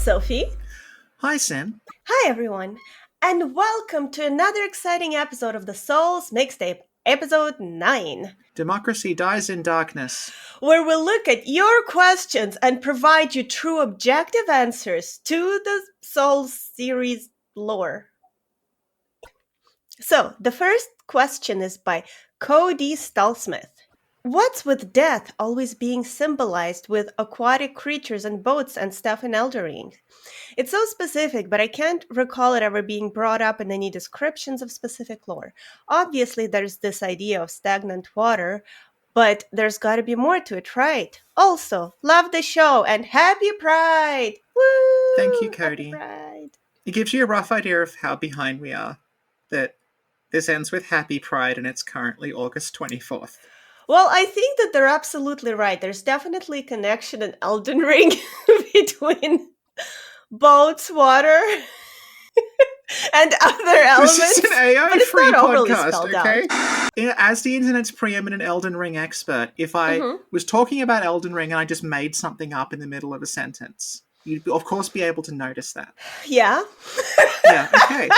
Sophie. Hi, Sin. Hi, everyone. And welcome to another exciting episode of the Souls Mixtape, episode 9, Democracy dies in darkness. where we'll look at your questions and provide you true objective answers to the Souls series lore. So, the first question is by Cody Stallsmith. What's with death always being symbolized with aquatic creatures and boats and stuff in Elden Ring? It's so specific, but I can't recall it ever being brought up in any descriptions of specific lore. Obviously, there's this idea of stagnant water, but there's gotta be more to it, right? Also, love the show and happy Pride! Woo! Thank you, Happy Cody. Pride! It gives you a rough idea of how behind we are. That this ends with Happy Pride and it's currently August 24th. Well, I think that they're absolutely right. There's definitely a connection in Elden Ring between boats, water, and other elements. This is an AI but it's free not overly podcast, spelled okay? out. As the internet's preeminent Elden Ring expert, if I was talking about Elden Ring and I just made something up in the middle of a sentence, you'd of course be able to notice that. Yeah. Yeah, okay.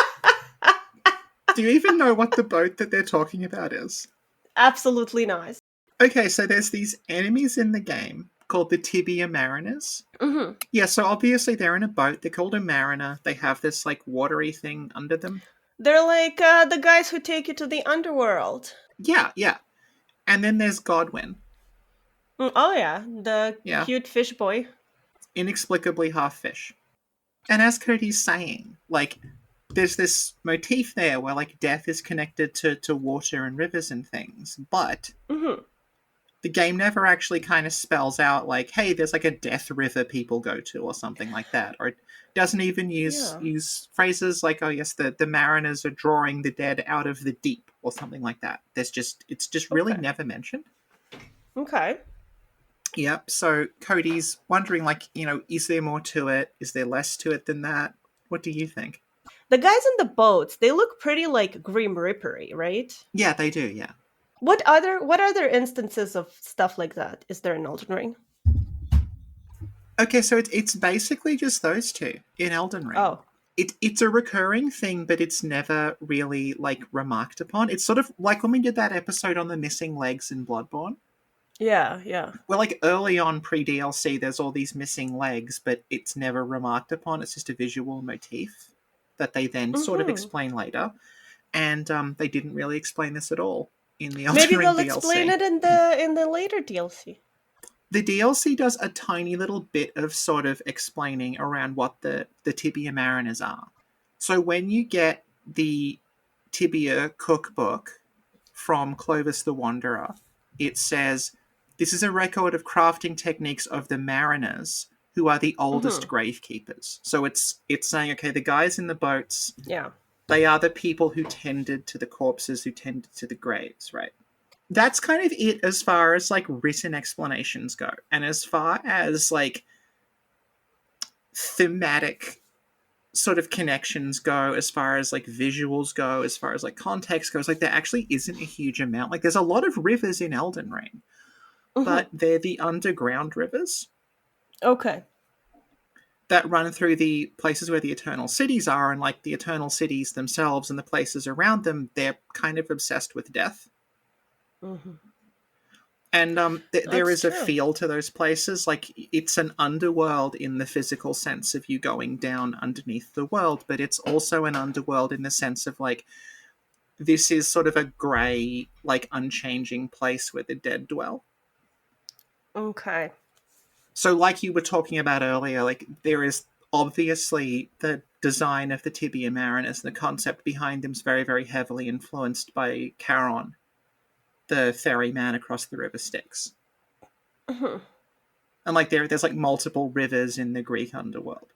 Do you even know what the boat that they're talking about is? Absolutely not. Okay, so there's these enemies in the game called the Tibia Mariners. Mm-hmm. Yeah, so obviously they're in a boat. They're called a mariner. They have this, like, watery thing under them. They're like the guys who take you to the underworld. Yeah. And then there's Godwin. Oh, yeah. The Yeah. cute fish boy. Inexplicably half fish. And as Cody's saying, like, there's this motif there where, like, death is connected to water and rivers and things. But the game never actually kind of spells out, like, hey, there's, like, a death river people go to or something like that. Or it doesn't even use phrases like, oh, yes, the mariners are drawing the dead out of the deep or something like that. It's just really never mentioned. Okay. Yep, so Cody's wondering, like, is there more to it? Is there less to it than that? What do you think? The guys in the boats, they look pretty like Grim Reaper-y, right? Yeah, they do, yeah. What other instances of stuff like that is there in Elden Ring? Okay, so it's basically just those two in Elden Ring. Oh. It's a recurring thing, but it's never really, like, remarked upon. It's sort of like when we did that episode on the missing legs in Bloodborne. Yeah. Well, like, early on pre-DLC, there's all these missing legs, but it's never remarked upon. It's just a visual motif that they then sort of explain later. And they didn't really explain this at all in the Elden Ring DLC. Maybe they'll explain it in the later DLC. The DLC does a tiny little bit of sort of explaining around what the Tibia Mariners are. So when you get the Tibia cookbook from Clovis the Wanderer, it says, this is a record of crafting techniques of the mariners, who are the oldest gravekeepers. So it's saying, okay, the guys in the boats, they are the people who tended to the corpses, who tended to the graves, right? That's kind of it as far as, like, written explanations go. And as far as, like, thematic sort of connections go, as far as, like, visuals go, as far as, like, context goes, like, there actually isn't a huge amount. Like, there's a lot of rivers in Elden Ring, but they're the underground rivers. Okay. That run through the places where the Eternal Cities are, and, like, the Eternal Cities themselves and the places around them, they're kind of obsessed with death. And there is a feel to those places. Like, it's an underworld in the physical sense of you going down underneath the world, but it's also an underworld in the sense of, like, this is sort of a grey, like, unchanging place where the dead dwell. Okay. So, like you were talking about earlier, like, there is obviously the design of the Tibia Mariners, and the concept behind them is very, very heavily influenced by Charon, the ferryman across the river Styx. And, like, there's, like, multiple rivers in the Greek underworld.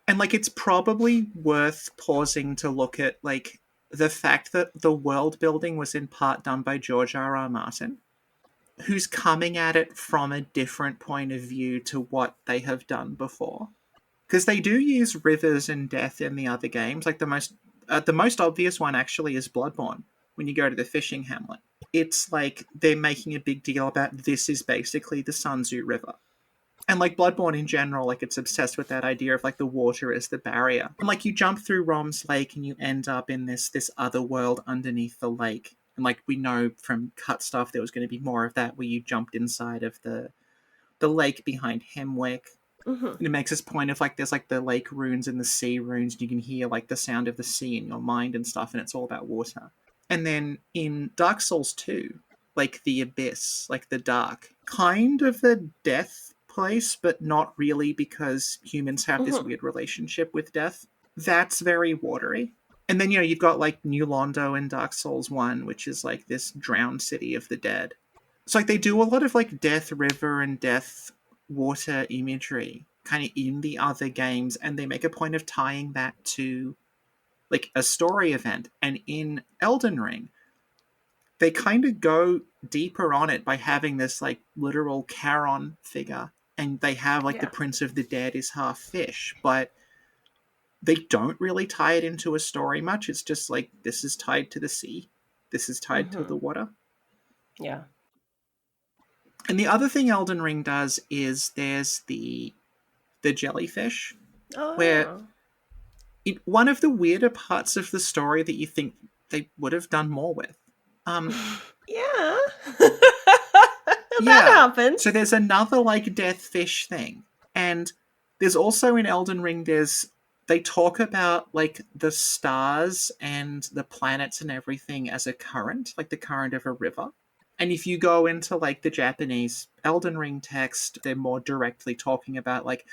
And, like, it's probably worth pausing to look at, like, the fact that the world building was in part done by George R.R. Martin, who's coming at it from a different point of view to what they have done before. Because they do use rivers and death in the other games. Like, the most obvious one actually is Bloodborne, when you go to the fishing hamlet. It's like they're making a big deal about this is basically the Sun Tzu River. And like Bloodborne in general, like it's obsessed with that idea of like the water is the barrier. And like you jump through Rom's Lake and you end up in this other world underneath the lake. And like we know from cut stuff there was going to be more of that where you jumped inside of the lake behind Hemwick. Mm-hmm. And it makes this point of like there's like the lake runes and the sea runes, and you can hear like the sound of the sea in your mind and stuff, and it's all about water. And then in Dark Souls 2, like the abyss, like the dark, kind of a death place, but not really because humans have this Mm-hmm. weird relationship with death. That's very watery. And then, you've got like New Londo in Dark Souls 1, which is like this drowned city of the dead. So like they do a lot of like Death River and Death Water imagery kind of in the other games, and they make a point of tying that to like a story event. And in Elden Ring, they kind of go deeper on it by having this like literal Charon figure, and they have like the Yeah. Prince of the Dead is half fish, but they don't really tie it into a story much. It's just like this is tied to the sea, this is tied to Mm-hmm. the water. Yeah. And the other thing Elden Ring does is there's the jellyfish, where Oh. one of the weirder parts of the story that you think they would have done more with. Yeah. That Yeah. So happens. there's another like death fish thing. And there's also in Elden Ring they talk about like the stars and the planets and everything as a current, like the current of a river. And if you go into like the Japanese Elden Ring text, they're more directly talking about like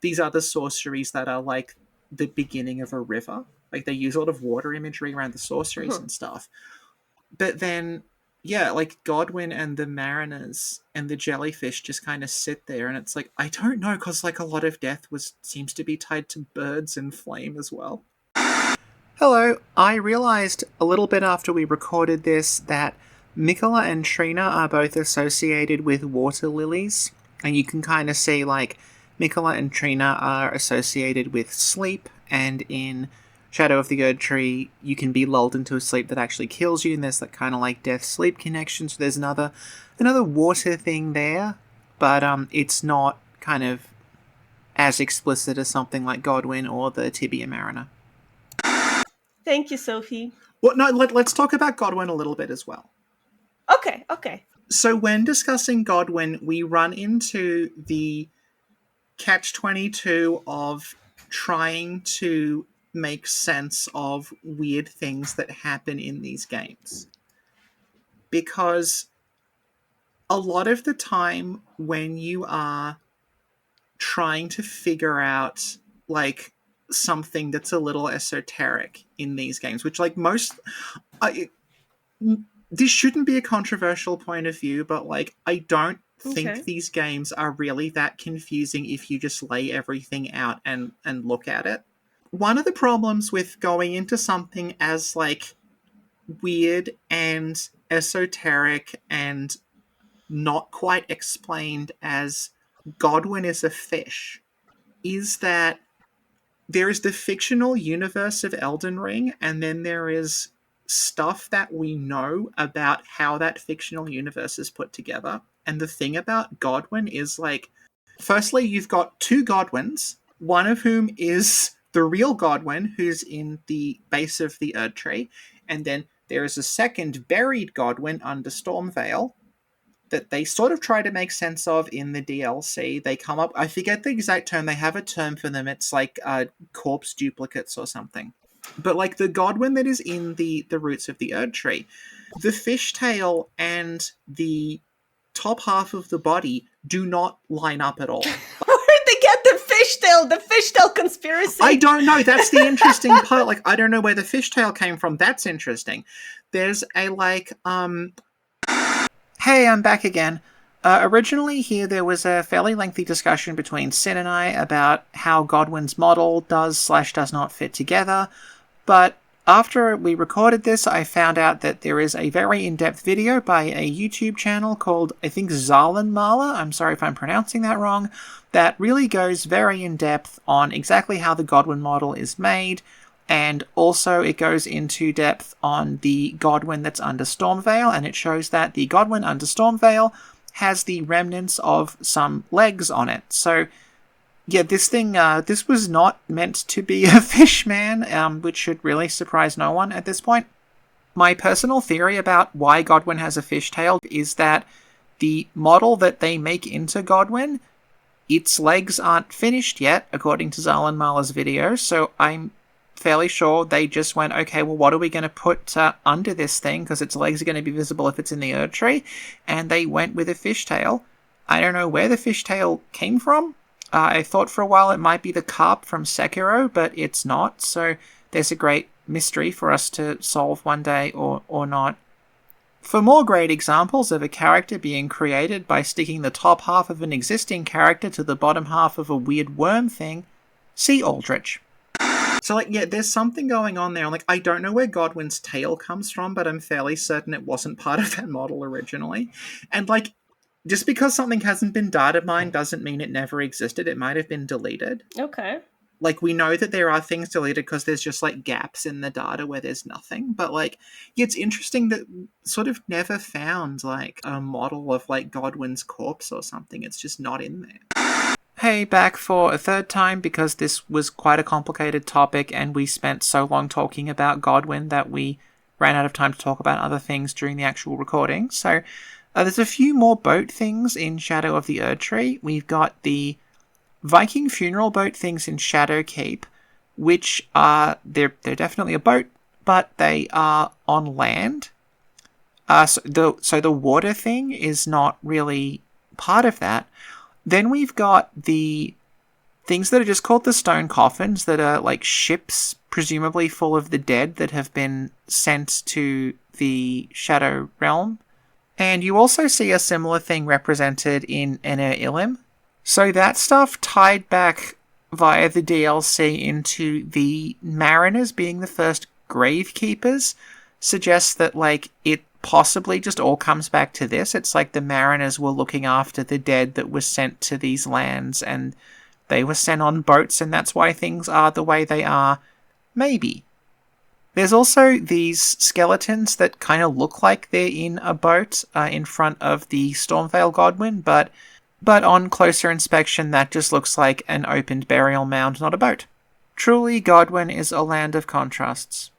these other sorceries that are like the beginning of a river. Like they use a lot of water imagery around the sorceries Mm-hmm. and stuff. But then, yeah, like Godwyn and the mariners and the jellyfish just kind of sit there, and it's like I don't know, because like a lot of death was seems to be tied to birds and flame as well. Hello, I realised a little bit after we recorded this that Mikola and Trina are both associated with water lilies, and you can kind of see like Mikola and Trina are associated with sleep, and in Shadow of the Erd Tree, you can be lulled into a sleep that actually kills you, and there's that kind of like death-sleep connection, so there's another water thing there, but it's not kind of as explicit as something like Godwyn or the Tibia Mariner. Thank you, Sophie. Well, no, let's talk about Godwyn a little bit as well. Okay, okay. So when discussing Godwyn, we run into the catch-22 of trying to make sense of weird things that happen in these games. Because a lot of the time when you are trying to figure out like something that's a little esoteric in these games, which like most this shouldn't be a controversial point of view, but like I don't think Okay. these games are really that confusing if you just lay everything out and look at it. One of the problems with going into something as like weird and esoteric and not quite explained as Godwyn is a fish is that there is the fictional universe of Elden Ring, and then there is stuff that we know about how that fictional universe is put together. And the thing about Godwyn is like, firstly, you've got two Godwyns, one of whom is the real Godwyn, who's in the base of the Erd Tree, and then there is a second buried Godwyn under Stormvale that they sort of try to make sense of in the DLC. They come up, I forget the exact term, they have a term for them. It's like corpse duplicates or something. But like the Godwyn that is in the roots of the Erd Tree, the fishtail and the top half of the body do not line up at all. Where'd they get the fishtail? The fishtail conspiracy. I don't know. That's the interesting part. Like, I don't know where the fishtail came from. That's interesting. There's a like, Hey, I'm back again. Originally here there was a fairly lengthy discussion between Sin and I about how Godwyn's model does not fit together, but after we recorded this I found out that there is a very in-depth video by a YouTube channel called, I think, Zahlenmaler, I'm sorry if I'm pronouncing that wrong, that really goes very in-depth on exactly how the Godwyn model is made, and also it goes into depth on the Godwyn that's under Stormvale, and it shows that the Godwyn under Stormvale has the remnants of some legs on it. So yeah, this was not meant to be a fish man, which should really surprise no one at this point. My personal theory about why Godwyn has a fishtail is that the model that they make into Godwyn, its legs aren't finished yet, according to Zalan Mala's video, so I'm fairly sure they just went, okay, well, what are we going to put under this thing, because its legs are going to be visible if it's in the Erd tree, and they went with a fishtail. I don't know where the fishtail came from. I thought for a while it might be the carp from Sekiro, but it's not, so there's a great mystery for us to solve one day, or not. For more great examples of a character being created by sticking the top half of an existing character to the bottom half of a weird worm thing, see Aldrich. So, like, yeah, there's something going on there. Like, I don't know where Godwyn's tail comes from, but I'm fairly certain it wasn't part of that model originally. And, like, just because something hasn't been data mined doesn't mean it never existed. It might have been deleted. Okay. Like, we know that there are things deleted because there's just, like, gaps in the data where there's nothing. But, like, yeah, it's interesting that sort of never found, like, a model of, like, Godwyn's corpse or something. It's just not in there. Hey, back for a third time because this was quite a complicated topic and we spent so long talking about Godwyn that we ran out of time to talk about other things during the actual recording. So, there's a few more boat things in Shadow of the Erd Tree. We've got the Viking funeral boat things in Shadowkeep, which are they're definitely a boat, but they are on land. So the water thing is not really part of that. Then we've got the things that are just called the stone coffins that are like ships, presumably full of the dead that have been sent to the Shadow Realm. And you also see a similar thing represented in Ener Ilim. So that stuff tied back via the DLC into the Mariners being the first gravekeepers suggests that, like, it possibly just all comes back to this. It's like the Mariners were looking after the dead that was sent to these lands, and they were sent on boats, and that's why things are the way they are. Maybe. There's also these skeletons that kind of look like they're in a boat in front of the Stormvale Godwyn, but on closer inspection, that just looks like an opened burial mound, not a boat. Truly, Godwyn is a land of contrasts.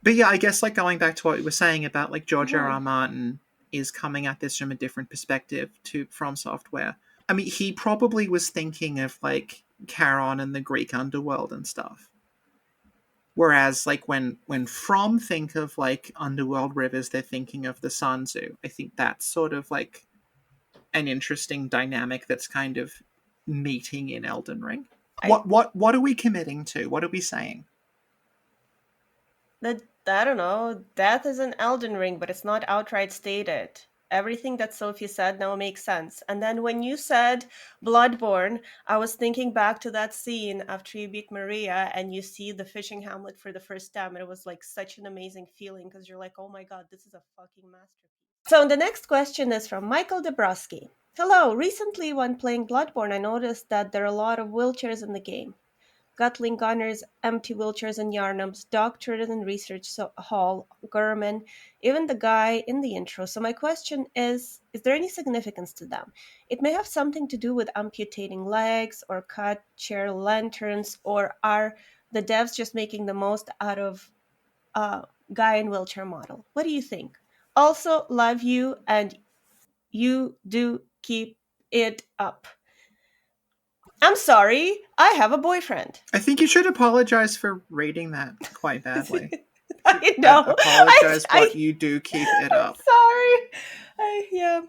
But yeah, I guess, like, going back to what we were saying about, like, George R.R. Martin is coming at this from a different perspective to From Software. I mean, he probably was thinking of, like, Charon and the Greek underworld and stuff. Whereas, like, when From think of, like, underworld rivers, they're thinking of the Sanzu. I think that's sort of, like, an interesting dynamic that's kind of meeting in Elden Ring. What are we committing to? What are we saying? I don't know. Death is an Elden Ring, but it's not outright stated. Everything that Sophie said now makes sense. And then when you said Bloodborne, I was thinking back to that scene after you beat Maria and you see the fishing hamlet for the first time. And it was like such an amazing feeling because you're like, oh my god, this is a fucking masterpiece. So the next question is from Michael Dabrowski. Hello, recently when playing Bloodborne, I noticed that there are a lot of wheelchairs in the game. Gatling gunners, empty wheelchairs and Yarnums, doctorate and research hall, Gurman, even the guy in the intro. So my question is there any significance to them? It may have something to do with amputating legs or cut chair lanterns, or are the devs just making the most out of a guy in wheelchair model? What do you think? Also, love you, and you do keep it up. I'm sorry, I have a boyfriend. I think you should apologize for reading that quite badly. I know. Apologize, but you do keep it up. Sorry. Yeah.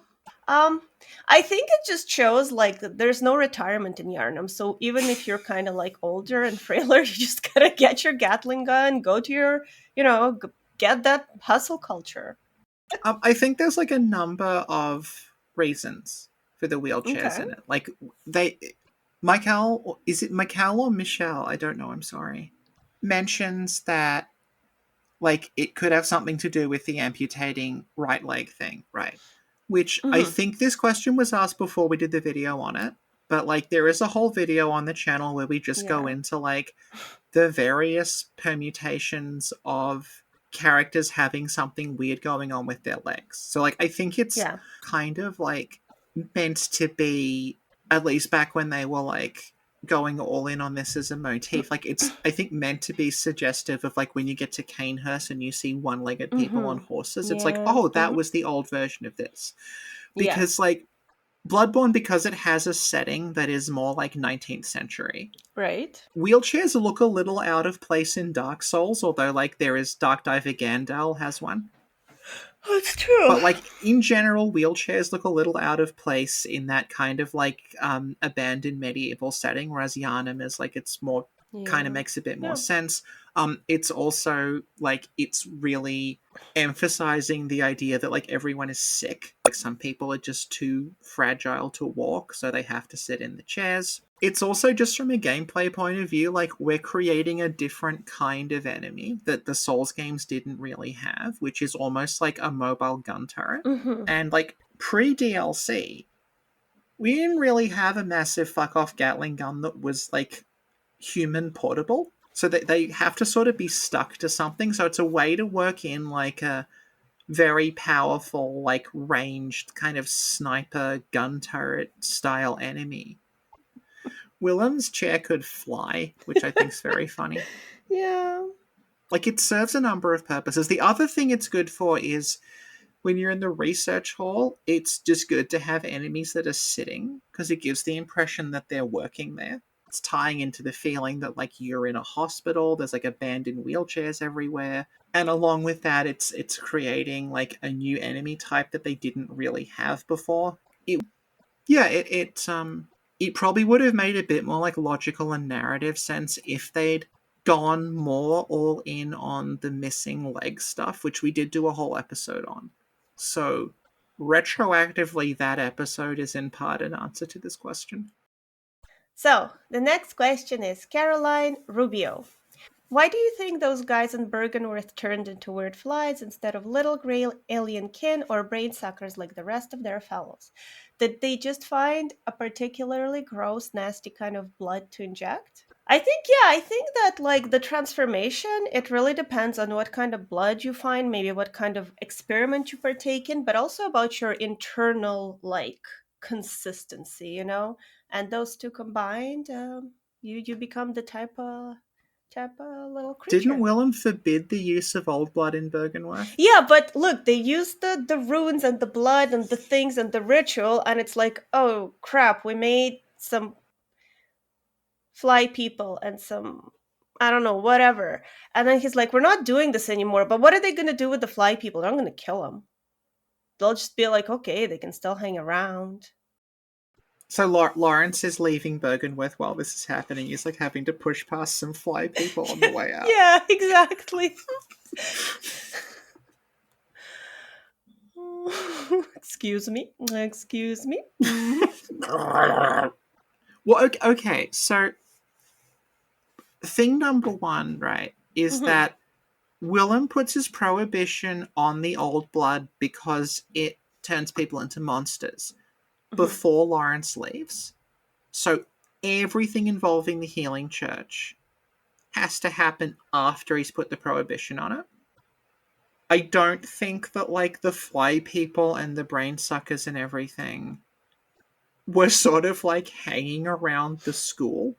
I think it just shows like that there's no retirement in Yarnum. So even if you're kind of like older and frailer, you just gotta get your Gatling gun, go to your, get that hustle culture. I think there's like a number of reasons for the wheelchairs Okay. in it. Like Michael, is it Michael or Michelle? I don't know. I'm sorry. Mentions that, like, it could have something to do with the amputating right leg thing, right? Which I Mm-hmm. think this question was asked before we did the video on it. But, like, there is a whole video on the channel where we just go Yeah. into, like, the various permutations of characters having something weird going on with their legs. So like I think it's Yeah. kind of like meant to be, at least back when they were like going all in on this as a motif, like it's I think meant to be suggestive of like when you get to Canehurst and you see one-legged people on Mm-hmm. horses, it's like, Yeah. oh, that Mm-hmm. was the old version of this. Yeah. Because like Bloodborne, because it has a setting that is more like 19th century, Right. wheelchairs look a little out of place in Dark Souls, although like there is Dark Diver Gandalf has one. That's true. But like in general, wheelchairs look a little out of place in that kind of like abandoned medieval setting, whereas Yharnam is like it's more kind of Yeah. makes a bit more Yeah. sense. It's also like it's really emphasizing the idea that like everyone is sick. Like some people are just too fragile to walk, so they have to sit in the chairs. It's also just from a gameplay point of view, like we're creating a different kind of enemy that the Souls games didn't really have, which is almost like a mobile gun turret. Mm-hmm. And like pre DLC, we didn't really have a massive fuck off Gatling gun that was like human portable. So they have to sort of be stuck to something. So it's a way to work in like a very powerful, like ranged kind of sniper gun turret style enemy. Willem's chair could fly, which I think is very funny. Yeah. Like it serves a number of purposes. The other thing it's good for is when you're in the research hall, it's just good to have enemies that are sitting because it gives the impression that they're working there. It's tying into the feeling that like you're in a hospital, there's like abandoned wheelchairs everywhere. And along with that, it's creating like a new enemy type that they didn't really have before. Yeah, it probably would have made a bit more like logical and narrative sense if they'd gone more all in on the missing leg stuff, which we did do a whole episode on. So retroactively, that episode is in part an answer to this question. So the next question is Caroline Rubio. Why do you think those guys in Bergenworth turned into weird flies instead of little gray alien kin or brain suckers like the rest of their fellows? Did they just find a particularly gross, nasty kind of blood to inject? I think that like the transformation, it really depends on what kind of blood you find, maybe what kind of experiment you partake in, but also about your internal like consistency, you know? And those two combined, you become the type of little Didn't creature. Willem forbid the use of old blood in Bergenworth? Yeah, but look, they use the runes and the blood and the things and the ritual, and it's like, oh crap, we made some fly people and some I don't know, whatever. And then he's like, we're not doing this anymore. But what are they gonna do with the fly people? They're not gonna kill them. They'll just be like, okay, they can still hang around. So Lawrence is leaving Bergenworth while this is happening. He's like having to push past some fly people on the way out. Yeah, exactly. Excuse me. Excuse me. Well, okay, so thing number one, right, is Mhm. that Willem puts his prohibition on the old blood because it turns people into monsters Mhm. before Lawrence leaves. So everything involving the healing church has to happen after he's put the prohibition on it. I don't think that like the fly people and the brain suckers and everything were sort of like hanging around the school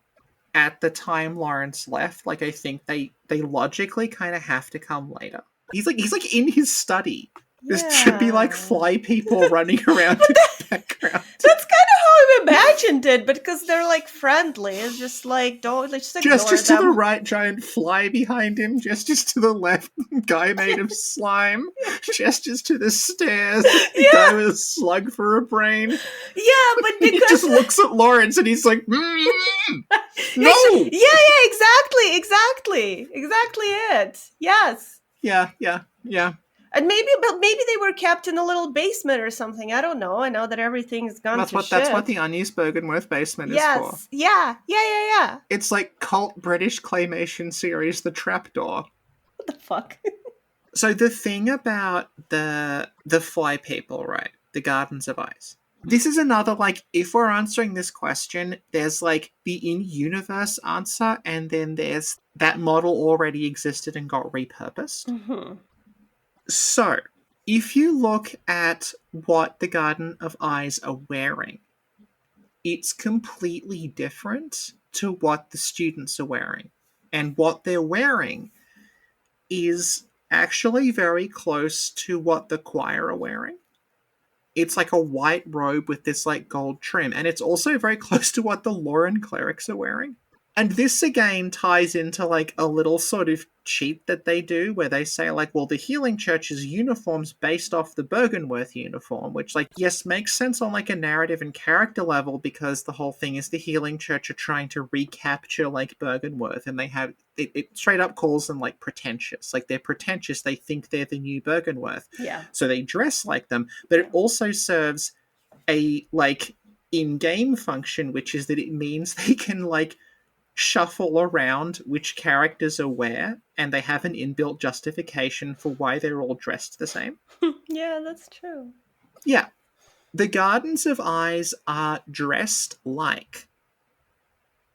at the time Lawrence left. Like I think they logically kind of have to come later. He's like in his study. There should be like Yeah. fly people running around But in the background. that's kind of how I imagined it, but because they're like friendly, it's just like don't let's just ignore Gestures to the them. right, giant fly behind him. Gestures to the left, guy made of slime. Gestures to the stairs, guy Yeah, with a slug for a brain. yeah, but He just because looks at Lawrence and he's like, yeah, no! yeah, exactly it. Yes, Yeah. and maybe they were kept in a little basement or something. I don't know. I know that everything's gone to That's what shit. the unused Bergenworth basement is for. Yes, yeah. It's like cult British claymation series The Trapdoor. What the fuck? So the thing about the fly people, right? The Gardens of Ice. This is another, like, if we're answering this question, there's like the in-universe answer, and then there's that model already existed and got repurposed. Mm-hmm. So, if you look at what the Garden of Eyes are wearing, it's completely different to what the students are wearing. And what they're wearing is actually very close to what the choir are wearing. It's like a white robe with this like gold trim, and it's also very close to what the Lauren clerics are wearing. And this again ties into like a little sort of cheat that they do where they say like, well, the Healing Church's uniform's based off the Bergenworth uniform, which like, yes, makes sense on like a narrative and character level because the whole thing is the Healing Church are trying to recapture like Bergenworth, and they have it straight up calls them like pretentious. Like they're pretentious, they think they're the new Bergenworth. Yeah. So they dress like them, but it also serves a like in-game function, which is that it means they can like shuffle around which characters are where, and they have an inbuilt justification for why they're all dressed the same. Yeah, that's true. Yeah, the Gardens of Eyes are dressed like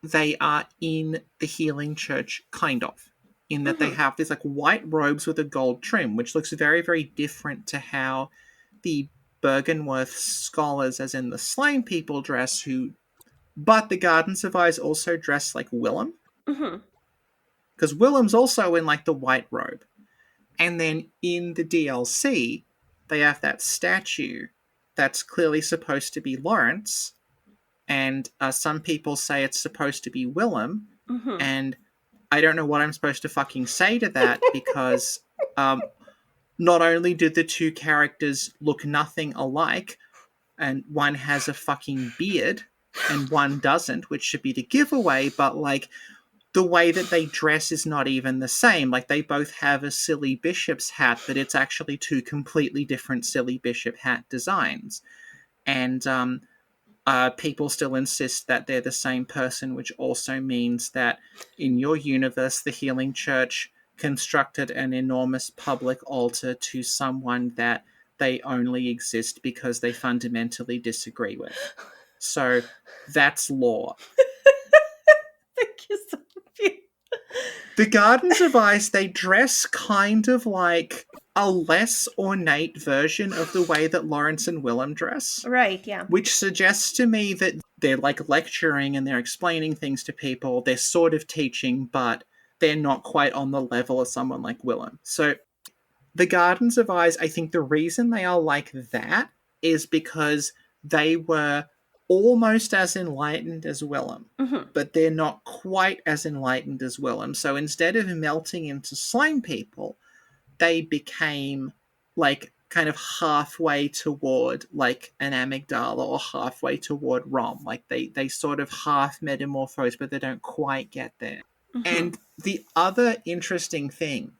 they are in the Healing Church, kind of, in that they Mm-hmm. have these like white robes with a gold trim, which looks very, very different to how the Bergenworth scholars, as in the Slain people, dress. Who, but the Gardens of Eyes also dress like Willem, Mm-hmm. because Willem's also in like the white robe. And then in the DLC, they have that statue that's clearly supposed to be Lawrence, and some people say it's supposed to be Willem, Mm-hmm. and I don't know what I'm supposed to fucking say to that because not only did the two characters look nothing alike, and one has a fucking beard and one doesn't, which should be the giveaway, but like the way that they dress is not even the same. Like they both have a silly bishop's hat, but it's actually two completely different silly bishop hat designs. And people still insist that they're the same person, which also means that in your universe, the Healing Church constructed an enormous public altar to someone that they only exist because they fundamentally disagree with. So that's law. Thank you, Sophie. The Gardens of Ice, they dress kind of like a less ornate version of the way that Lawrence and Willem dress, Right, yeah. which suggests to me that they're like lecturing and they're explaining things to people. They're sort of teaching, but they're not quite on the level of someone like Willem. So the Gardens of Eyes, I think the reason they are like that is because they were almost as enlightened as Willem, Mm-hmm. but they're not quite as enlightened as Willem. So instead of melting into slime people, they became like kind of halfway toward like an amygdala or halfway toward Rom. Like they sort of half metamorphose, but they don't quite get there. Mm-hmm. And the other interesting thing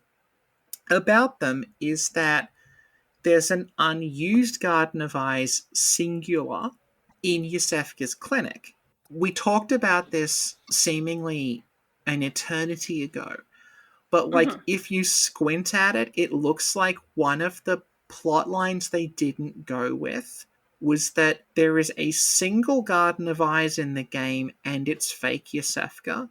about them is that there's an unused Garden of Eyes singular in Iosefka's clinic. We talked about this seemingly an eternity ago, but like Mm-hmm. if you squint at it, it looks like one of the plot lines they didn't go with was that there is a single Garden of Eyes in the game and it's fake Iosefka,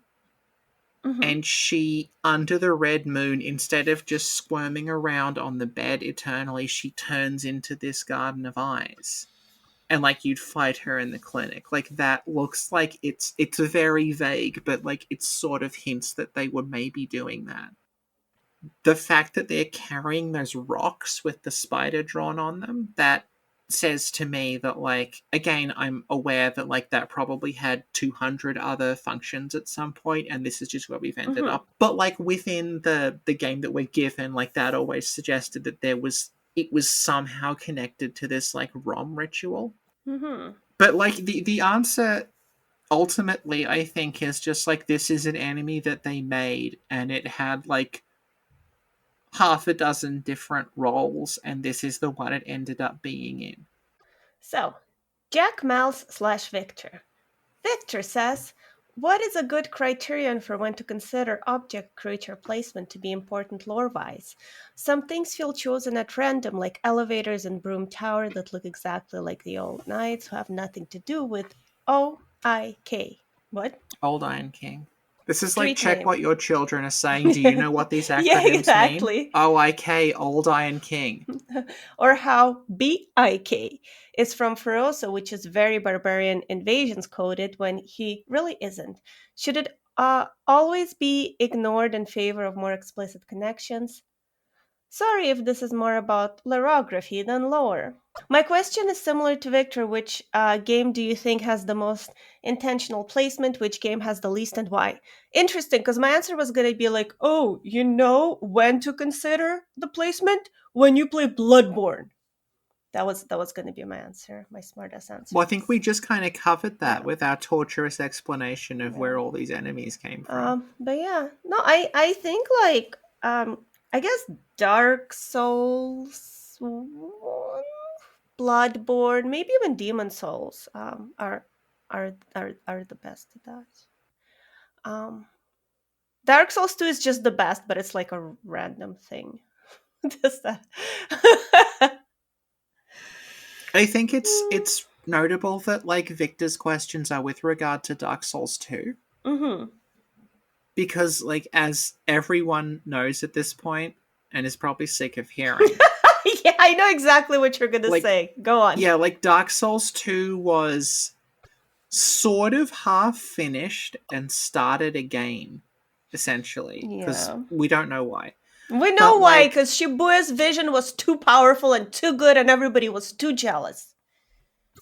Mm-hmm. and she, under the red moon, instead of just squirming around on the bed eternally, she turns into this Garden of Eyes. And like you'd fight her in the clinic. Like that looks like it's very vague, but like it sort of hints that they were maybe doing that. The fact that they're carrying those rocks with the spider drawn on them, that says to me that like again I'm aware that like that probably had 200 other functions at some point and this is just where we've ended Mm-hmm. up, but like within the game that we're given, like that always suggested that it was somehow connected to this like Rom ritual. Mm-hmm. But like the answer ultimately I think is just like this is an enemy that they made and it had like half a dozen different roles, and this is the one it ended up being in. So, Jack Mouse slash Victor. Victor says, What is a good criterion for when to consider object creature placement to be important lore-wise? Some things feel chosen at random, like elevators in Broom Tower that look exactly like the old knights who have nothing to do with OIK. What? Old Iron King. This is like Street check name. what your children are saying. Do you know what these Yeah, acronyms mean? exactly. OIK, Old Iron King. Or how BIK is from Ferosa, which is very barbarian invasions coded when he really isn't. Should it always be ignored in favor of more explicit connections? Sorry if this is more about lorography than lore. My question is similar to Victor. Which game do you think has the most intentional placement? Which game has the least and why? Interesting, because my answer was going to be like, oh, you know when to consider the placement? When you play Bloodborne. That was going to be my answer, my smartest answer. Well, I think we just kind of covered that Yeah, with our torturous explanation of yeah. where all these enemies came from. But yeah, no, I think like I guess Dark Souls, Bloodborne, maybe even Demon Souls are the best at that. Um, Dark Souls 2 is just the best, but it's like a random thing. Just that. I think it's notable that like Victor's questions are with regard to Dark Souls 2 Mm-hmm. because like as everyone knows at this point and is probably sick of hearing, Yeah, I know exactly what you're gonna like say. Go on. yeah, like Dark Souls 2 was sort of half finished and started again essentially because Yeah. we don't know why. We know But why, like because Shibuya's vision was too powerful and too good, and everybody was too jealous.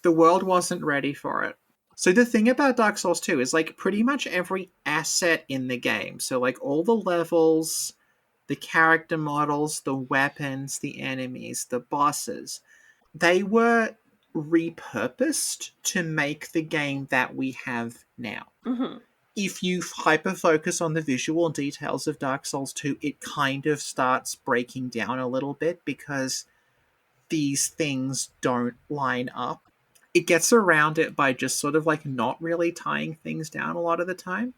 the world wasn't ready for it. So the thing about Dark Souls 2 is like pretty much every asset in the game. So like all the levels, the character models, the weapons, the enemies, the bosses, they were repurposed to make the game that we have now. Mm-hmm. If you hyper focus on the visual details of Dark Souls 2, it kind of starts breaking down a little bit because these things don't line up. It gets around it by just sort of like not really tying things down a lot of the time.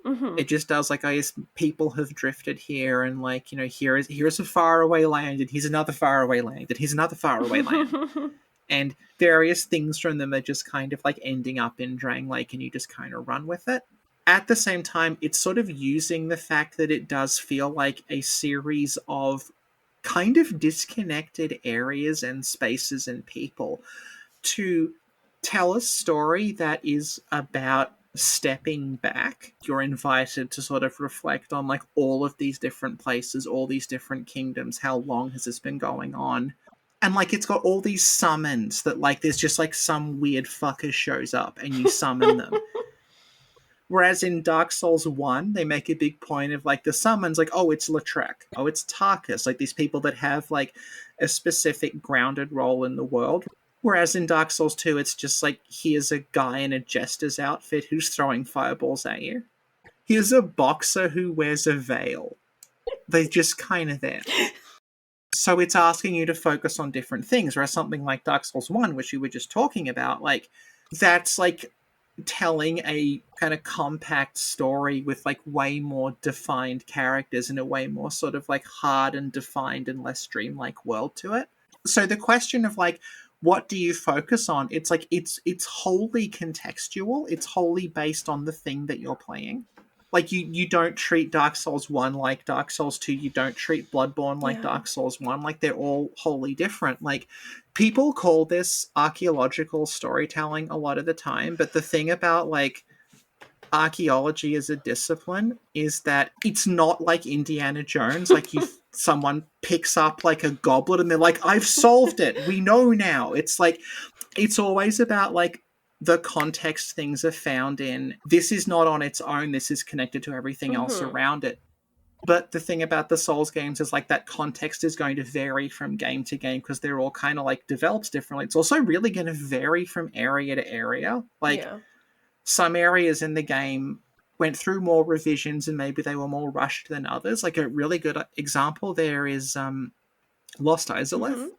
Mm-hmm. It just does like, I guess people have drifted here and like, you know, here's a faraway land and here's another faraway land and here's another faraway land. And various things from them are just kind of like ending up in Drang Lake and you just kind of run with it. At the same time, it's sort of using the fact that it does feel like a series of kind of disconnected areas and spaces and people to tell a story that is about stepping back. You're invited to sort of reflect on like all of these different places, all these different kingdoms, how long has this been going on? And like it's got all these summons that like there's just like some weird fucker shows up and you summon them. Whereas in Dark Souls 1, they make a big point of like the summons, like, oh, it's Lautrec, oh, it's Tarkus, like these people that have like a specific grounded role in the world. Whereas in Dark Souls 2, it's just like, here's a guy in a jester's outfit who's throwing fireballs at you. Here's a boxer who wears a veil. They're just kind of there. So it's asking you to focus on different things, whereas something like Dark Souls 1, which you were just talking about, like, that's like telling a kind of compact story with like way more defined characters and a way more sort of like hard and defined and less dreamlike world to it. So the question of like what do you focus on? It's like it's wholly contextual. It's wholly based on the thing that you're playing. Like you don't treat Dark Souls 1 like Dark Souls 2, you don't treat Bloodborne like Yeah. Dark Souls 1, like they're all wholly different. Like people call this archaeological storytelling a lot of the time, but the thing about like archaeology as a discipline is that it's not like Indiana Jones, like you someone picks up like a goblet and they're like, I've solved it, we know now. It's like it's always about like the context things are found in. This is not on its own, this is connected to everything else Mm-hmm. around it. But the thing about the Souls games is like that context is going to vary from game to game because they're all kind of like developed differently. It's also really going to vary from area to area. Like Yeah. some areas in the game went through more revisions and maybe they were more rushed than others. Like a really good example there is Lost Mm-hmm. Izalith,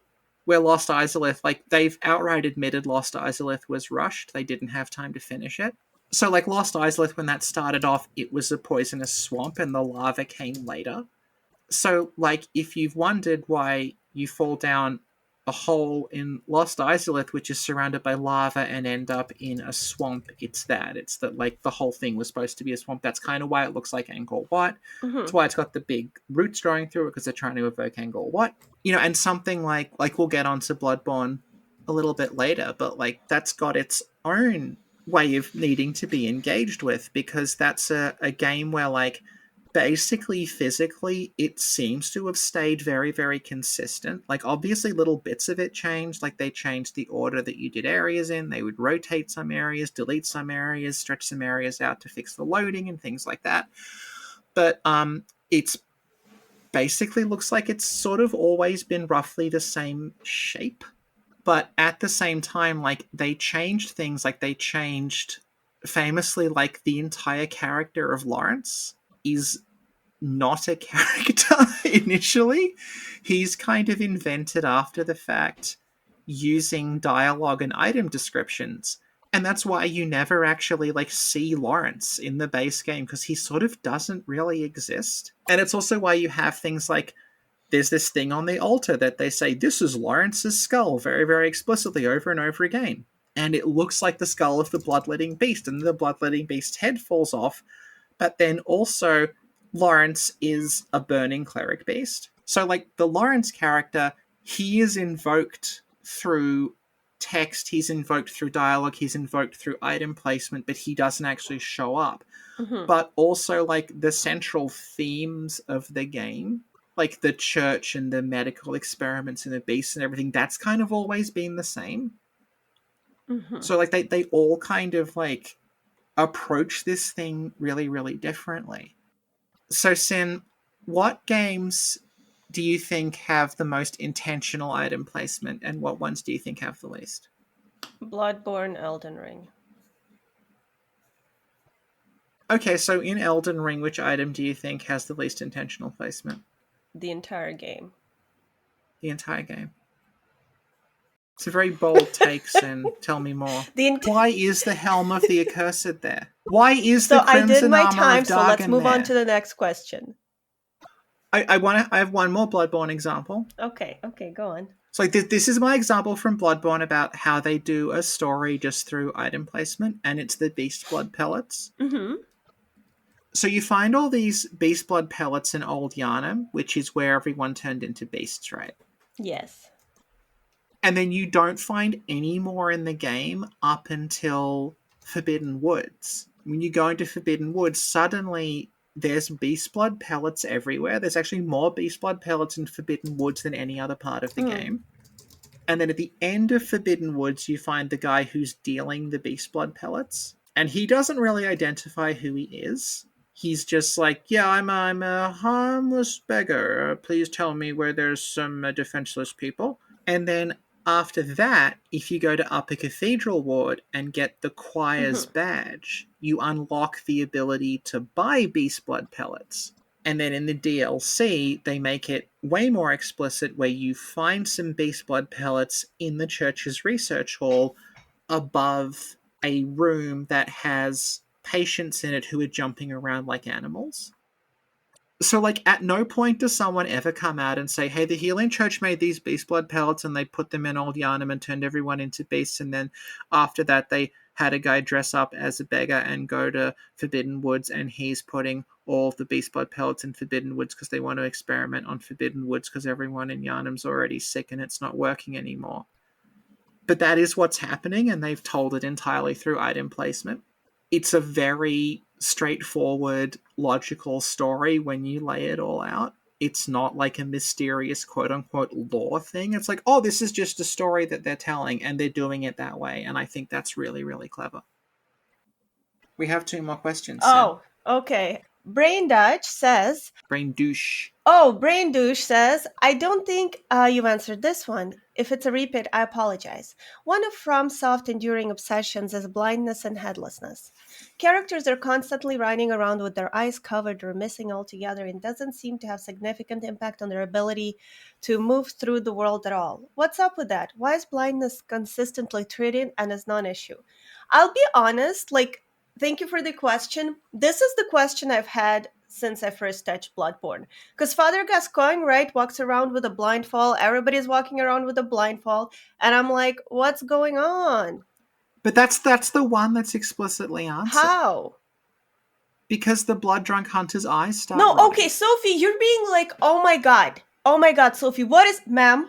where Lost Izalith, like they've outright admitted Lost Izalith was rushed. They didn't have time to finish it. So, like Lost Isleth, when that started off, it was a poisonous swamp, and the lava came later. So, like, if you've wondered why you fall down a hole in Lost Isolith, which is surrounded by lava, and end up in a swamp, it's that. It's that, like, the whole thing was supposed to be a swamp. That's kind of why it looks like Angkor Wat. That's Hmm. why it's got the big roots growing through it, because they're trying to evoke Angkor Wat. And something like we'll get onto Bloodborne a little bit later, but like that's got its own way of needing to be engaged with, because that's a game where like basically physically it seems to have stayed very very consistent. Like obviously little bits of it changed, like they changed the order that you did areas in. They would rotate some areas, delete some areas, stretch some areas out to fix the loading and things like that. But it's basically looks like it's sort of always been roughly the same shape. But at the same time, like they changed things. Like they changed famously, like the entire character of Lawrence is not a character initially. He's kind of invented after the fact using dialogue and item descriptions. And that's why you never actually like see Lawrence in the base game, because he sort of doesn't really exist. And it's also why you have things like there's this thing on the altar that they say this is Lawrence's skull very very explicitly over and over again, and it looks like the skull of the bloodletting beast, and the bloodletting beast's head falls off. But then also Lawrence is a burning cleric beast. So like the Lawrence character, he is invoked through text, he's invoked through dialogue, he's invoked through item placement, but he doesn't actually show up. Hmm. But also like the central themes of the game, like the church and the medical experiments and the beasts and everything, that's kind of always been the same. Hmm. So like they all kind of like approach this thing really really differently. So Sin, what games do you think have the most intentional item placement, and what ones do you think have the least? Bloodborne, Elden Ring. Okay, so in Elden Ring, which item do you think has the least intentional placement? The entire game. The entire game. It's a very bold take, Sin. Tell me more. The ent- Why is the Helm of the Accursed there? Why is the so I did Crimson my Armor time, of so let's Dargon move on to there? the next question. I have one more Bloodborne example. Okay, okay, go on. So like this is my example from Bloodborne about how they do a story just through item placement, and it's the beast blood pellets. Hmm. So you find all these beast blood pellets in Old Yharnam, which is where everyone turned into beasts, right? Yes. And then you don't find any more in the game up until Forbidden Woods. When you go into Forbidden Woods, suddenly there's beast blood pellets everywhere. There's actually more beast blood pellets in Forbidden Woods than any other part of the Mm. game. And then at the end of Forbidden Woods, you find the guy who's dealing the beast blood pellets. And he doesn't really identify who he is. He's just like, yeah, I'm a harmless beggar. Please tell me where there's some defenseless people. And then after that, if you go to Upper Cathedral Ward and get the choir's Hmm. badge, you unlock the ability to buy beast blood pellets. And then in the DLC, they make it way more explicit, where you find some beast blood pellets in the church's research hall above a room that has patients in it who are jumping around like animals. So, like, at no point does someone ever come out and say, hey, the Healing Church made these beast blood pellets and they put them in Old Yharnam and turned everyone into beasts. And then after that, they had a guy dress up as a beggar and go to Forbidden Woods, and he's putting all the beast blood pellets in Forbidden Woods because they want to experiment on Forbidden Woods because everyone in Yharnam's already sick and it's not working anymore. But that is what's happening, and they've told it entirely through item placement. It's a very straightforward, logical story when you lay it all out. It's not like a mysterious quote unquote lore thing. It's like, oh, this is just a story that they're telling, and they're doing it that way. And I think that's really, really clever. We have two more questions, Sin. Oh, okay. Brain Dutch says, Brain douche. oh, Brain Douche says, I don't think you've answered this one. If it's a repeat, I apologize. One of FromSoft enduring obsessions is blindness and headlessness. Characters are constantly running around with their eyes covered or missing altogether and doesn't seem to have significant impact on their ability to move through the world at all. What's up with that? Why is blindness consistently treated and as non-issue? I'll be honest, like thank you for the question. This is the question I've had since I first touched Bloodborne. Because Father Gascoigne, right, walks around with a blindfold. Everybody's walking around with a blindfold. And I'm like, what's going on? But that's the one that's explicitly answered. How? Because the blood drunk hunter's eyes start No, okay, rotting. Sophie, you're being like, oh my god. Oh my god, Sophie, what is. Ma'am,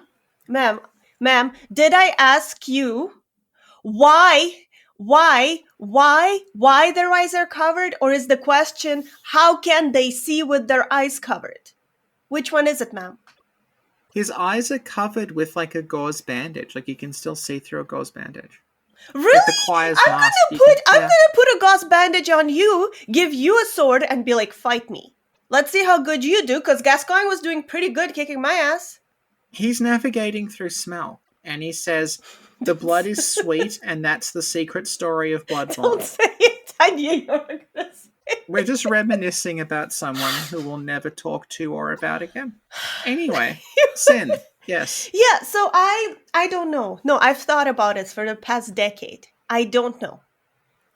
ma'am, did I ask you why why their eyes are covered, or is the question how can they see with their eyes covered? Which one is it, ma'am? His eyes are covered with like a gauze bandage. Like you can still see through a gauze bandage. Like the Really? choir's i'm mask, gonna you put can, i'm yeah. gonna put a gauze bandage on you, give you a sword, and be like, fight me. Let's see how good you do, because Gascoigne was doing pretty good kicking my ass. He's navigating through smell. And he says, the blood is sweet, and that's the secret story of Don't Bloodborne. say it. I knew you were gonna say We're just reminiscing about someone who we'll never talk to or about again. Anyway, Sin, yes. Yeah, so I don't know. No, I've thought about it for the past decade. I don't know.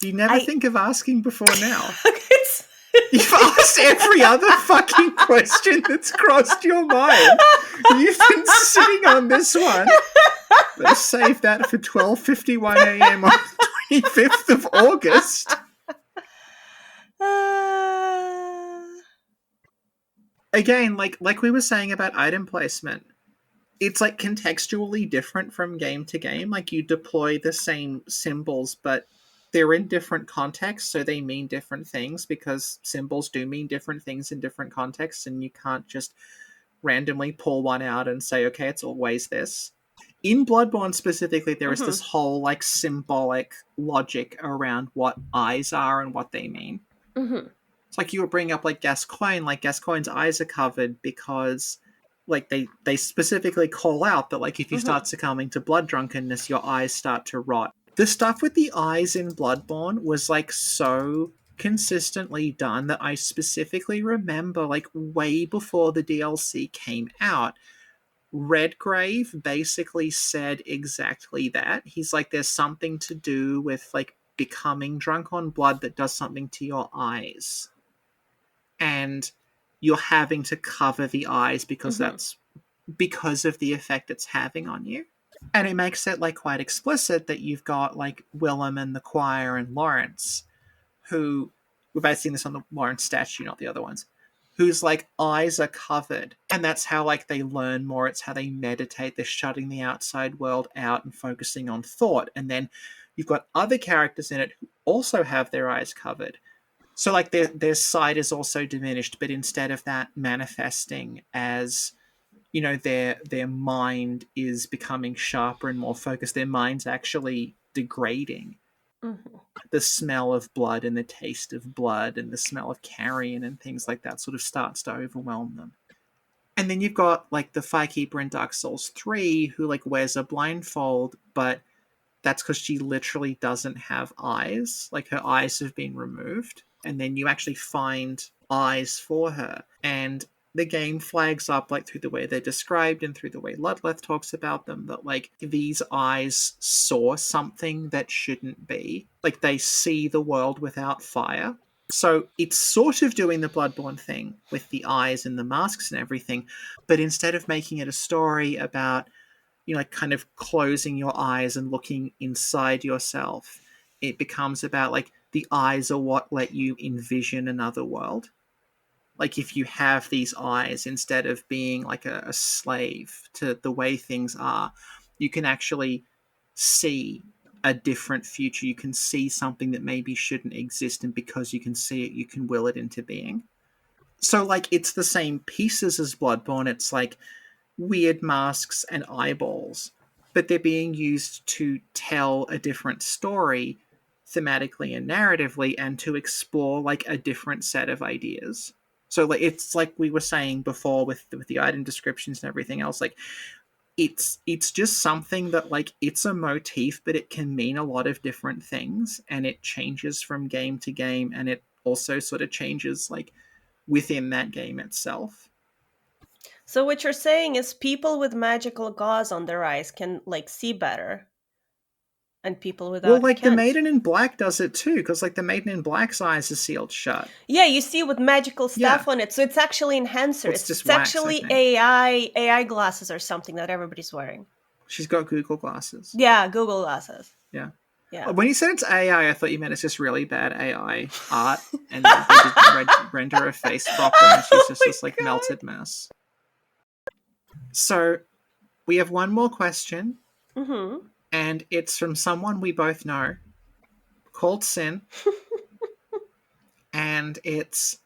You never I think of asking before now. it's You've asked every other fucking question that's crossed your mind. You've been sitting on this one. Better save that for 12:51 a.m. on the 25th of August. uh, Again, like we were saying about item placement, it's like contextually different from game to game. Like you deploy the same symbols, but they're in different contexts, so they mean different things because symbols do mean different things in different contexts, and you can't just randomly pull one out and say, okay, it's always this. In Bloodborne specifically, there is mhm, this whole like symbolic logic around what eyes are and what they mean. mhm, It's like you were bringing up like Gascoigne's eyes are covered because like they specifically call out that like if you mhm, start succumbing to blood drunkenness, your eyes start to rot. The stuff with the eyes in Bloodborne was like so consistently done that I specifically remember like way before the DLC came out, Redgrave basically said exactly that. He's like, there's something to do with like becoming drunk on blood that does something to your eyes. And you're having to cover the eyes because mhm, that's because of the effect it's having on you. And it makes it like quite explicit that you've got like Willem and the choir and Lawrence, who we're basing this on the Lawrence statue, not the other ones, whose like eyes are covered. And that's how like they learn more. It's how they meditate. They're shutting the outside world out and focusing on thought. And then you've got other characters in it who also have their eyes covered. So like their sight is also diminished, but instead of that manifesting as their mind is becoming sharper and more focused, their mind's actually degrading. mhm. The smell of blood and the taste of blood and the smell of carrion and things like that sort of starts to overwhelm them. And then you've got like the Firekeeper in Dark Souls 3 who like wears a blindfold, but that's because she literally doesn't have eyes. Like her eyes have been removed. And then you actually find eyes for her. And the game flags up, like through the way they're described and through the way Ludleth talks about them, that like these eyes saw something that shouldn't be. Like they see the world without fire. So it's sort of doing the Bloodborne thing with the eyes and the masks and everything, but instead of making it a story about like kind of closing your eyes and looking inside yourself, it becomes about like the eyes are what let you envision another world. Like if you have these eyes, instead of being like a slave to the way things are, you can actually see a different future. You can see something that maybe shouldn't exist, and because you can see it, you can will it into being. So like it's the same pieces as Bloodborne. It's like weird masks and eyeballs, but they're being used to tell a different story thematically and narratively, and to explore like a different set of ideas. So like it's like we were saying before with the item descriptions and everything else, like it's just something that like it's a motif, but it can mean a lot of different things, and it changes from game to game, and it also sort of changes like within that game itself. So what you're saying is people with magical gauze on their eyes can like see better. and people Well, without it like the can't. Maiden in Black does it too, because like the Maiden in Black's eyes are sealed shut. Yeah, you see with magical Yeah. stuff on it. So it's actually enhancer. Well, it's It's just it's wax, I actually think. AI glasses or something that everybody's wearing. She's got Google glasses. Yeah, Google glasses. Yeah. Yeah. When you said it's AI, I thought you meant it's just really bad AI art, and they didn't render her face properly, and she's Oh just my this like god. melted mess. So we have one more question, Mm-hmm. and it's from someone we both know called Sin, and it's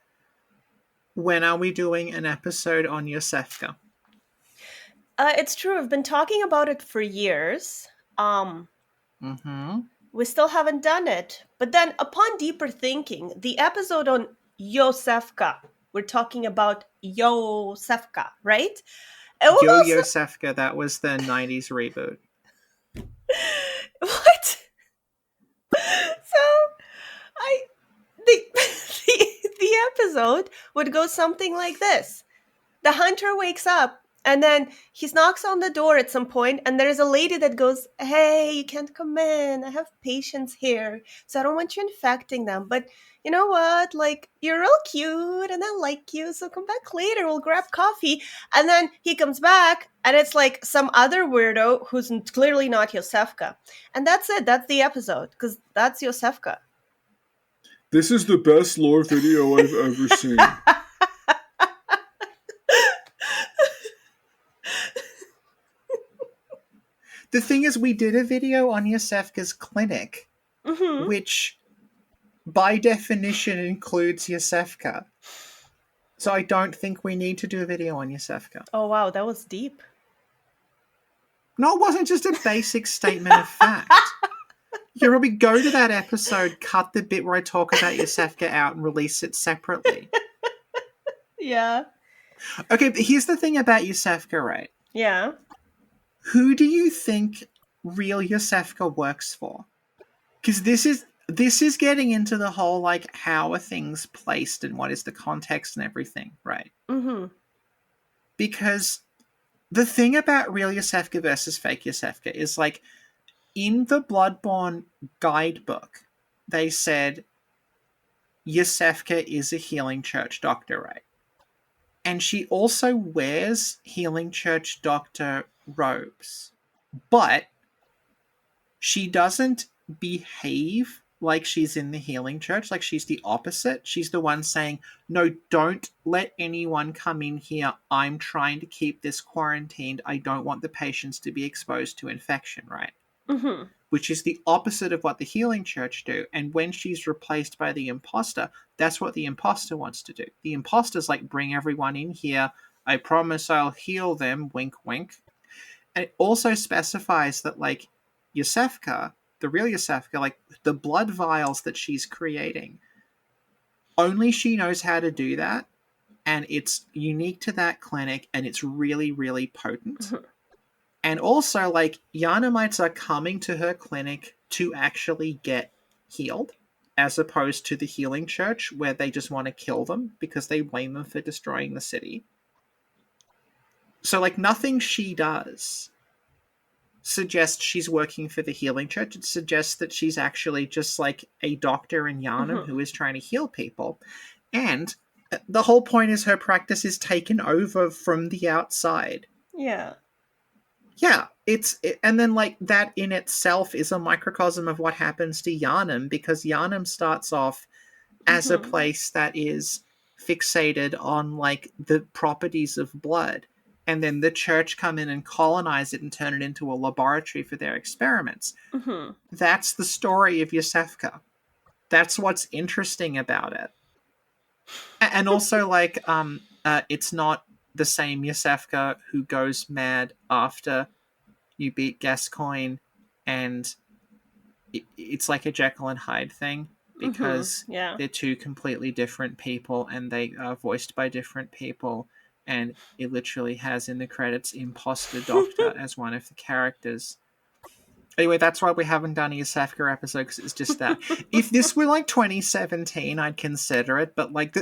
when are we doing an episode on Iosefka? It's true. I've been talking about it for years. Um, Mm-hmm. we still haven't done it. But then, upon deeper thinking, the episode on Iosefka, we're talking about Iosefka, right? It will Yo also. Iosefka, that was the 90s reboot. What? So, I. The, the episode would go something like this. The hunter wakes up and then he knocks on the door at some point and there's a lady that goes, hey, you can't come in, I have patients here, so I don't want you infecting them, but you know what, like, you're real cute and I like you, so come back later, we'll grab coffee. And then he comes back and it's like some other weirdo who's clearly not Iosefka, and that's it, that's the episode, because that's Iosefka. This is the best lore video I've ever seen. The thing is, we did a video on Iosefka's clinic, Mm-hmm. which by definition includes Iosefka. So I don't think we need to do a video on Iosefka. Oh wow, that was deep. No, it wasn't just a basic statement of fact. You probably go to that episode, cut the bit where I talk about Iosefka out, and release it separately. Yeah. Okay, but here's the thing about Iosefka, right? Yeah. Who do you think real Iosefka works for? Because this is getting into the whole like how are things placed and what is the context and everything, right? Mm-hmm. Because the thing about real Iosefka versus fake Iosefka is like in the Bloodborne guidebook, they said Iosefka is a healing church doctor, right? And she also wears healing church doctor robes. But she doesn't behave like she's in the healing church, like she's the opposite. She's the one saying, no, don't let anyone come in here. I'm trying to keep this quarantined. I don't want the patients to be exposed to infection, right? Mm-hmm. Which is the opposite of what the healing church do. And when she's replaced by the imposter, that's what the imposter wants to do. The imposter's like, bring everyone in here. I promise I'll heal them. Wink, wink. And it also specifies that, like, Iosefka, the real Iosefka, like, the blood vials that she's creating, only she knows how to do that. And it's unique to that clinic, and it's really, really potent. Mm-hmm. And also, like, Yanamites are coming to her clinic to actually get healed, as opposed to the healing church, where they just want to kill them because they blame them for destroying the city. So, like, nothing she does suggests she's working for the healing church. It suggests that she's actually just, like, a doctor in Yharnam Mm-hmm. who is trying to heal people. And the whole point is her practice is taken over from the outside. Yeah. Yeah, and then like that in itself is a microcosm of what happens to Yharnam, because Yharnam starts off as a Mm-hmm. place that is fixated on like the properties of blood, and then the church come in and colonize it and turn it into a laboratory for their experiments. Mm-hmm. That's the story of Iosefka. That's what's interesting about it. And also like it's not the same Iosefka who goes mad after you beat Gascoigne, and it's like a Jekyll and Hyde thing, because Mm-hmm. Yeah. they're two completely different people and they are voiced by different people, and it literally has in the credits Imposter Doctor as one of the characters. Anyway, that's why we haven't done a Iosefka episode, because it's just that. If this were like 2017, I'd consider it, but like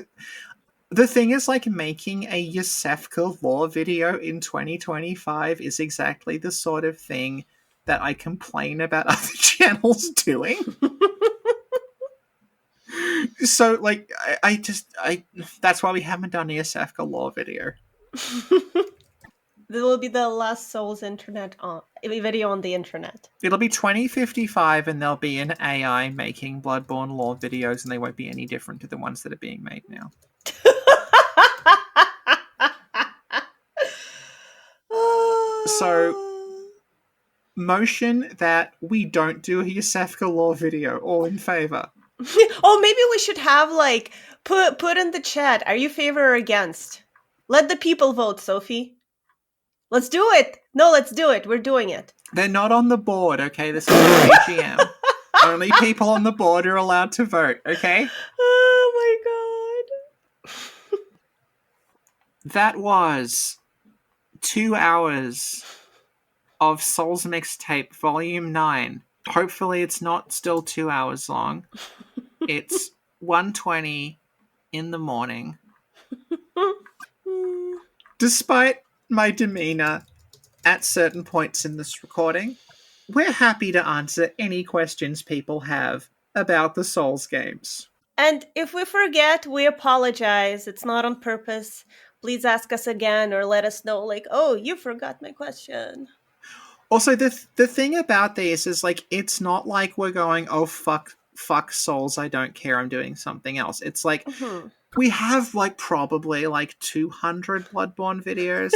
the thing is, like, making a Iosefka lore video in 2025 is exactly the sort of thing that I complain about other channels doing. So, like, I that's why we haven't done Iosefka lore video. This will be the last Souls internet video on the internet. It'll be 2055 and there'll be an AI making Bloodborne lore videos and they won't be any different to the ones that are being made now. So, motion that we don't do a Iosefka lore video. All in favor? Oh, maybe we should have, like, put in the chat, are you favor or against? Let the people vote, Sophie. Let's do it. No, let's do it. We're doing it. They're not on the board, okay? This is an AGM. Only people on the board are allowed to vote, okay? Oh my god. That was 2 hours of Souls Mixtape Volume 9. Hopefully it's not still 2 hours long. It's 1:20 in the morning. Despite my demeanor at certain points in this recording, we're happy to answer any questions people have about the Souls games. And if we forget, we apologize. It's not on purpose. Please ask us again or let us know, like, oh, you forgot my question. Also, the thing about this is, like, it's not like we're going, oh, fuck Souls, I don't care, I'm doing something else. It's like, we have, like, probably, like, 200 Bloodborne videos.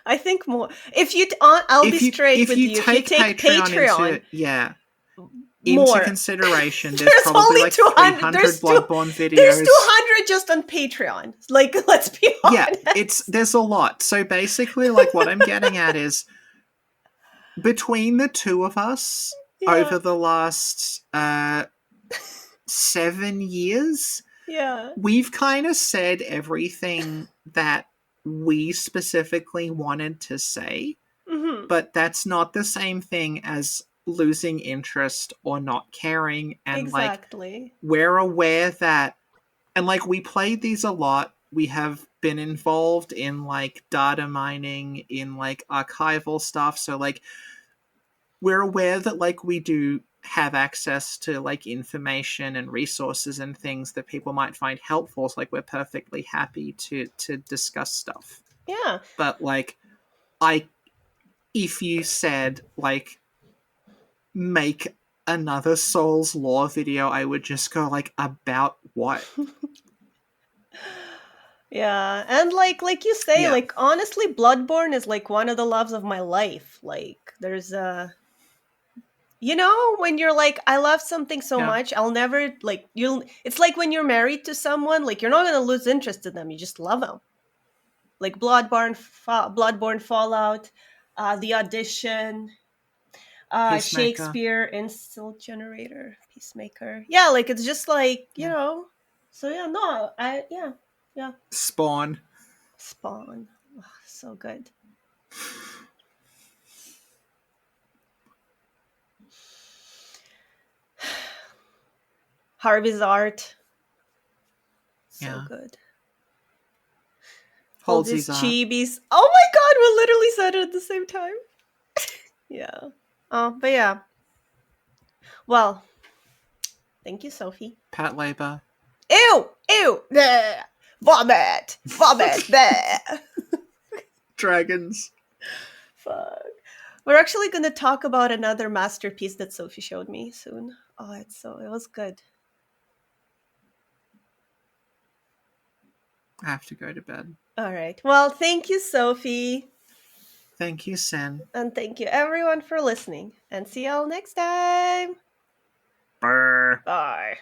I think more. If you, I'll be straight with you. If you take Patreon into consideration, there's probably, like, 300 Bloodborne videos. There's 200 just on Patreon. Like, let's be honest. Yeah, there's a lot. So basically, like, what I'm getting at is, between the two of us, over the last 7 years, we've kind of said everything that we specifically wanted to say, but that's not the same thing as losing interest or not caring. And like, we're aware that, and like, we played these a lot. We have been involved in like data mining, in like archival stuff. So like, we're aware that like we do have access to like information and resources and things that people might find helpful. So like, we're perfectly happy to discuss stuff. Yeah. But like, if you said like, make another Souls lore video, I would just go like, about what? Yeah, and like you say, like, honestly, Bloodborne is like one of the loves of my life. Like, there's you know, when you're like, I love something so much, I'll never, like, it's like when you're married to someone, like, you're not gonna lose interest in them, you just love them. Like Bloodborne Fallout, The Audition, Shakespeare, Insult Generator, Peacemaker. Yeah, like, it's just like, you know. So yeah, no, yeah. Spawn. Oh, so good. Harvey's art. So good. Holds his art. chibis. Oh my god, we literally said it at the same time. Yeah. Oh, but yeah. Well, thank you, Sophie. Pat Labor. Ew! Bleh. Vomit! Bleh. Dragons. Fuck. We're actually going to talk about another masterpiece that Sophie showed me soon. Oh, it was good. I have to go to bed. All right. Well, thank you, Sophie. Thank you, Sen. And thank you, everyone, for listening. And see y'all next time. Brr. Bye.